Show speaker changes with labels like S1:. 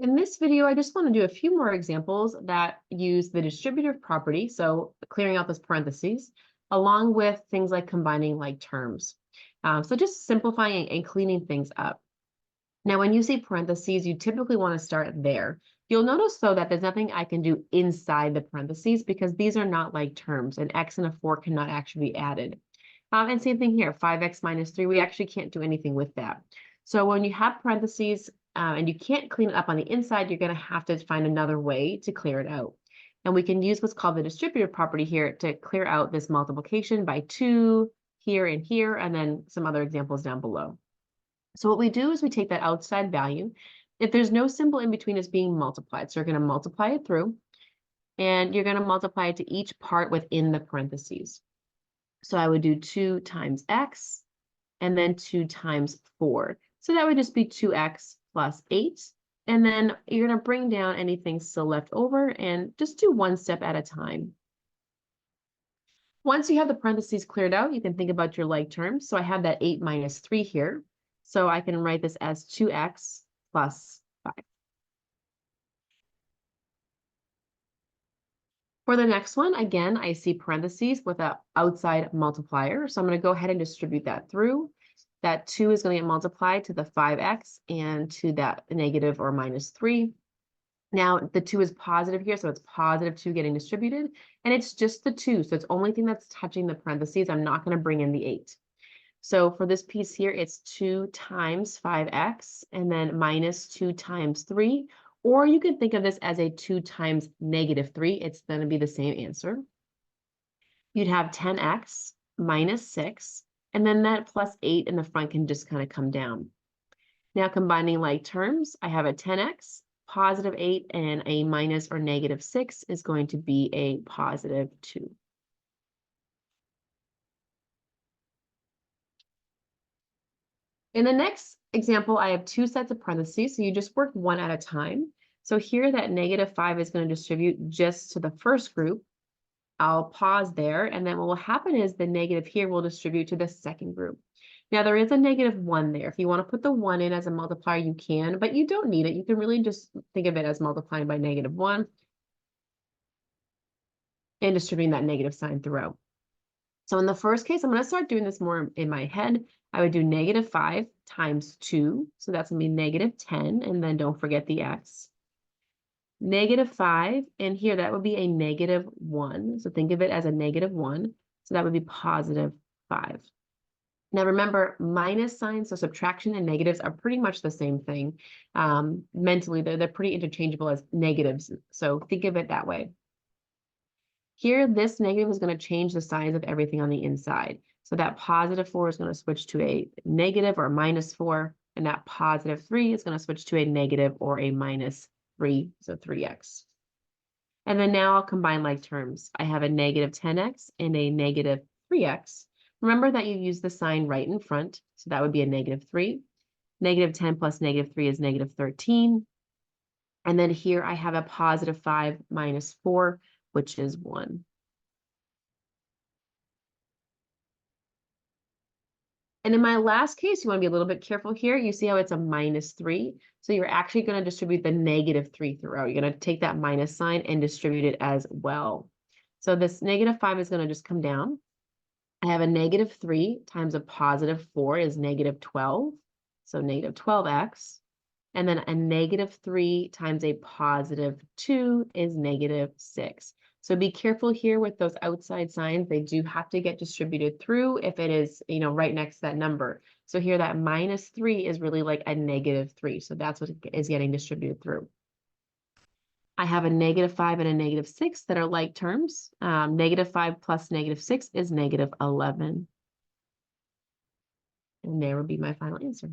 S1: In this video, I just want to do a few more examples that use the distributive property, so clearing out those parentheses, along with things like combining like terms. So just simplifying and cleaning things up. Now, when you see parentheses, you typically want to start there. You'll notice, though, that there's nothing I can do inside the parentheses because these are not like terms. An x and a 4 cannot actually be added. And same thing here, 5x minus 3, we actually can't do anything with that. So when you have parentheses and you can't clean it up on the inside, you're going to have to find another way to clear it out. And we can use what's called the distributive property here to clear out this multiplication by 2 here, and then some other examples down below. So what we do is we take that outside value. If there's no symbol in between, it's being multiplied. So you're going to multiply it through, and you're going to multiply it to each part within the parentheses. So I would do 2 times x, and then 2 times 4. So that would just be 2x plus 8. And then you're going to bring down anything still left over and just do one step at a time. Once you have the parentheses cleared out, you can think about your like terms. So I have that 8 minus 3 here. So I can write this as 2x plus 5. For the next one, again, I see parentheses with an outside multiplier. So I'm going to go ahead and distribute that through. That 2 is going to get multiplied to the 5x and to that negative or minus 3. Now, the 2 is positive here, so it's positive 2 getting distributed. And it's just the 2, so it's the only thing that's touching the parentheses. I'm not going to bring in the 8. So for this piece here, it's 2 times 5x and then minus 2 times 3. Or you can think of this as a 2 times negative 3. It's going to be the same answer. You'd have 10x minus 6. And then that plus 8 in the front can just kind of come down. Now combining like terms, I have a 10x, positive 8, and a minus or negative 6 is going to be a positive 2. In the next example, I have 2 sets of parentheses, so you just work one at a time. So here that negative 5 is going to distribute just to the first group. I'll pause there, and then what will happen is the negative here will distribute to the second group. Now there is a negative 1 there. If you want to put the 1 in as a multiplier, you can, but you don't need it. You can really just think of it as multiplying by negative 1 and distributing that negative sign throughout. So in the first case, I'm going to start doing this more in my head. I would do negative 5 times 2. So that's going to be negative 10. And then don't forget the x. Negative 5. And here that would be a negative 1. So think of it as a negative 1. So that would be positive 5. Now remember, minus signs, so subtraction and negatives are pretty much the same thing. Mentally, they're pretty interchangeable as negatives. So think of it that way. Here, this negative is going to change the signs of everything on the inside. So that positive 4 is going to switch to a negative or minus 4, and that positive 3 is going to switch to a negative or a minus 3, so 3x. And then now I'll combine like terms. I have a negative 10x and a negative 3x. Remember that you use the sign right in front, so that would be a negative 3. Negative 10 plus negative 3 is negative 13. And then here I have a positive 5 minus 4, which is 1. And in my last case, you want to be a little bit careful here. You see how it's a minus 3. So you're actually going to distribute the negative 3 throughout. You're going to take that minus sign and distribute it as well. So this negative 5 is going to just come down. I have a negative 3 times a positive 4 is negative 12. So negative 12x. And then a negative 3 times a positive 2 is negative 6. So be careful here with those outside signs. They do have to get distributed through if it is, right next to that number. So here that minus 3 is really like a negative 3. So that's what is getting distributed through. I have a negative 5 and a negative 6 that are like terms. Negative 5 plus negative 6 is negative 11. And there would be my final answer.